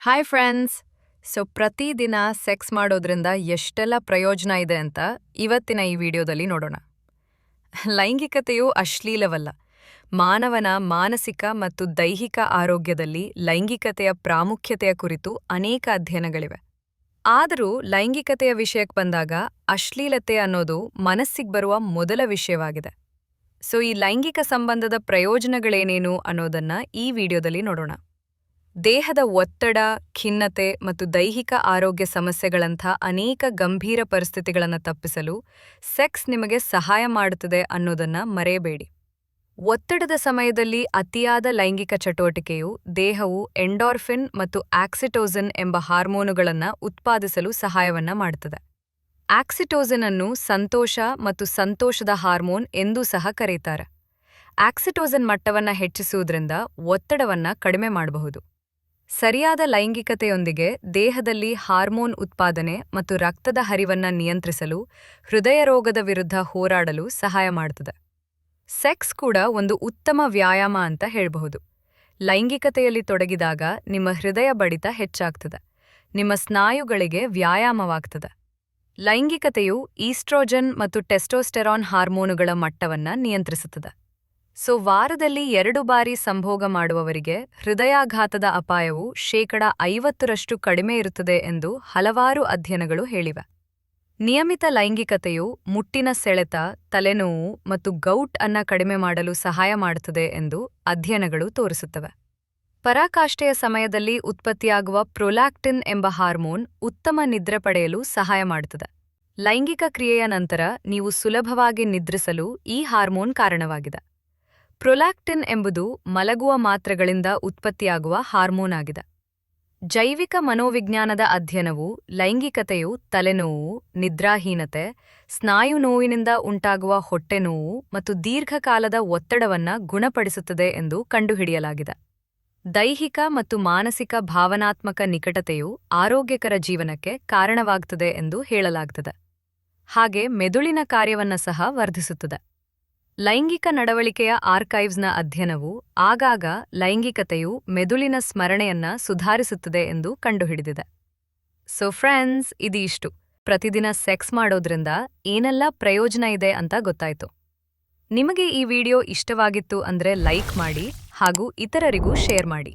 Hi friends. ಪ್ರತಿದಿನ sex ಮಾಡೋದ್ರಿಂದ ಎಷ್ಟೆಲ್ಲ ಪ್ರಯೋಜನ ಇದೆ ಅಂತ ಇವತ್ತಿನ ಈ ವಿಡಿಯೋದಲ್ಲಿ ನೋಡೋಣ. ಲೈಂಗಿಕತೆಯು ಅಶ್ಲೀಲವಲ್ಲ. ಮಾನವನ ಮಾನಸಿಕ ಮತ್ತು ದೈಹಿಕ ಆರೋಗ್ಯದಲ್ಲಿ ಲೈಂಗಿಕತೆಯ ಪ್ರಾಮುಖ್ಯತೆಯ ಕುರಿತು ಅನೇಕ ಅಧ್ಯಯನಗಳಿವೆ. ಆದರೂ ಲೈಂಗಿಕತೆಯ ವಿಷಯಕ್ಕೆ ಬಂದಾಗ ಅಶ್ಲೀಲತೆ ಅನ್ನೋದು ಮನಸ್ಸಿಗೆ ಬರುವ ಮೊದಲ ವಿಷಯವಾಗಿದೆ. ಈ ಲೈಂಗಿಕ ಸಂಬಂಧದ ಪ್ರಯೋಜನಗಳೇನೇನು ಅನ್ನೋದನ್ನ ಈ ವಿಡಿಯೋದಲ್ಲಿ ನೋಡೋಣ. ದೇಹದ ಒತ್ತಡ, ಖಿನ್ನತೆ ಮತ್ತು ದೈಹಿಕ ಆರೋಗ್ಯ ಸಮಸ್ಯೆಗಳಂಥ ಅನೇಕ ಗಂಭೀರ ಪರಿಸ್ಥಿತಿಗಳನ್ನು ತಪ್ಪಿಸಲು ಸೆಕ್ಸ್ ನಿಮಗೆ ಸಹಾಯ ಮಾಡುತ್ತದೆ ಅನ್ನೋದನ್ನ ಮರೆಯಬೇಡಿ. ಒತ್ತಡದ ಸಮಯದಲ್ಲಿ ಅತಿಯಾದ ಲೈಂಗಿಕ ಚಟುವಟಿಕೆಯು ದೇಹವು ಎಂಡೋರ್ಫಿನ್ ಮತ್ತು ಆಕ್ಸಿಟೋಸಿನ್ ಎಂಬ ಹಾರ್ಮೋನುಗಳನ್ನು ಉತ್ಪಾದಿಸಲು ಸಹಾಯವನ್ನ ಮಾಡುತ್ತದೆ. ಆಕ್ಸಿಟೋಸಿನ್ ಅನ್ನು ಸಂತೋಷ ಮತ್ತು ಸಂತೋಷದ ಹಾರ್ಮೋನ್ ಎಂದೂ ಸಹ ಕರೆಯುತ್ತಾರೆ. ಆಕ್ಸಿಟೋಸಿನ್ ಮಟ್ಟವನ್ನು ಹೆಚ್ಚಿಸುವುದರಿಂದ ಒತ್ತಡವನ್ನು ಕಡಿಮೆ ಮಾಡಬಹುದು. ಸರಿಯಾದ ಲೈಂಗಿಕತೆಯೊಂದಿಗೆ ದೇಹದಲ್ಲಿ ಹಾರ್ಮೋನ್ ಉತ್ಪಾದನೆ ಮತ್ತು ರಕ್ತದ ಹರಿವನ್ನು ನಿಯಂತ್ರಿಸಲು, ಹೃದಯ ರೋಗದ ವಿರುದ್ಧ ಹೋರಾಡಲು ಸಹಾಯ ಮಾಡುತ್ತದೆ. ಸೆಕ್ಸ್ ಕೂಡ ಒಂದು ಉತ್ತಮ ವ್ಯಾಯಾಮ ಅಂತ ಹೇಳಬಹುದು. ಲೈಂಗಿಕತೆಯಲ್ಲಿ ತೊಡಗಿದಾಗ ನಿಮ್ಮ ಹೃದಯ ಬಡಿತ ಹೆಚ್ಚಾಗ್ತದೆ, ನಿಮ್ಮ ಸ್ನಾಯುಗಳಿಗೆ ವ್ಯಾಯಾಮವಾಗ್ತದೆ. ಲೈಂಗಿಕತೆಯು ಈಸ್ಟ್ರೋಜನ್ ಮತ್ತು ಟೆಸ್ಟೋಸ್ಟೆರಾನ್ ಹಾರ್ಮೋನುಗಳ ಮಟ್ಟವನ್ನು ನಿಯಂತ್ರಿಸುತ್ತದೆ. ವಾರದಲ್ಲಿ 2 ಬಾರಿ ಸಂಭೋಗ ಮಾಡುವವರಿಗೆ ಹೃದಯಾಘಾತದ ಅಪಾಯವು 50% ಕಡಿಮೆ ಇರುತ್ತದೆ ಎಂದು ಹಲವಾರು ಅಧ್ಯಯನಗಳು ಹೇಳಿವೆ. ನಿಯಮಿತ ಲೈಂಗಿಕತೆಯು ಮುಟ್ಟಿನ ಸೆಳೆತ, ತಲೆನೋವು ಮತ್ತು ಗೌಟ್ ಅನ್ನ ಕಡಿಮೆ ಮಾಡಲು ಸಹಾಯ ಮಾಡುತ್ತದೆ ಎಂದು ಅಧ್ಯಯನಗಳು ತೋರಿಸುತ್ತವೆ. ಪರಾಕಾಷ್ಠೆಯ ಸಮಯದಲ್ಲಿ ಉತ್ಪತ್ತಿಯಾಗುವ ಪ್ರೊಲ್ಯಾಕ್ಟಿನ್ ಎಂಬ ಹಾರ್ಮೋನ್ ಉತ್ತಮ ನಿದ್ರೆ ಪಡೆಯಲು ಸಹಾಯ ಮಾಡುತ್ತದೆ. ಲೈಂಗಿಕ ಕ್ರಿಯೆಯ ನಂತರ ನೀವು ಸುಲಭವಾಗಿ ನಿದ್ರಿಸಲು ಈ ಹಾರ್ಮೋನ್ ಕಾರಣವಾಗಿದೆ. ಪ್ರೊಲ್ಯಾಕ್ಟಿನ್ ಎಂಬುದು ಮಲಗುವ ಮಾತ್ರೆಗಳಿಂದ ಉತ್ಪತ್ತಿಯಾಗುವ ಹಾರ್ಮೋನ್ ಆಗಿದೆ. ಜೈವಿಕ ಮನೋವಿಜ್ಞಾನದ ಅಧ್ಯಯನವು ಲೈಂಗಿಕತೆಯು ತಲೆನೋವು, ನಿದ್ರಾಹೀನತೆ, ಸ್ನಾಯು ನೋವಿನಿಂದ ಉಂಟಾಗುವ ಹೊಟ್ಟೆನೋವು ಮತ್ತು ದೀರ್ಘಕಾಲದ ಒತ್ತಡವನ್ನು ಗುಣಪಡಿಸುತ್ತದೆ ಎಂದು ಕಂಡುಹಿಡಿಯಲಾಗಿದೆ. ದೈಹಿಕ ಮತ್ತು ಮಾನಸಿಕ ಭಾವನಾತ್ಮಕ ನಿಕಟತೆಯು ಆರೋಗ್ಯಕರ ಜೀವನಕ್ಕೆ ಕಾರಣವಾಗುತ್ತದೆ ಎಂದು ಹೇಳಲಾಗುತ್ತದೆ. ಹಾಗೆ ಮೆದುಳಿನ ಕಾರ್ಯವನ್ನು ಸಹ ವರ್ಧಿಸುತ್ತದೆ. ಲೈಂಗಿಕ ನಡವಳಿಕೆಯ ಆರ್ಕೈವ್ಸ್ನ ಅಧ್ಯಯನವು ಆಗಾಗ ಲೈಂಗಿಕತೆಯು ಮೆದುಳಿನ ಸ್ಮರಣೆಯನ್ನ ಸುಧಾರಿಸುತ್ತದೆ ಎಂದು ಕಂಡುಹಿಡಿದಿದೆ. ಫ್ರೆಂಡ್ಸ್, ಇದಿಷ್ಟು ಪ್ರತಿದಿನ ಸೆಕ್ಸ್ ಮಾಡೋದ್ರಿಂದ ಏನೆಲ್ಲ ಪ್ರಯೋಜನ ಇದೆ ಅಂತ ಗೊತ್ತಾಯ್ತು. ನಿಮಗೆ ಈ ವಿಡಿಯೋ ಇಷ್ಟವಾಗಿತ್ತು ಅಂದ್ರೆ ಲೈಕ್ ಮಾಡಿ ಹಾಗೂ ಇತರರಿಗೂ ಶೇರ್ ಮಾಡಿ.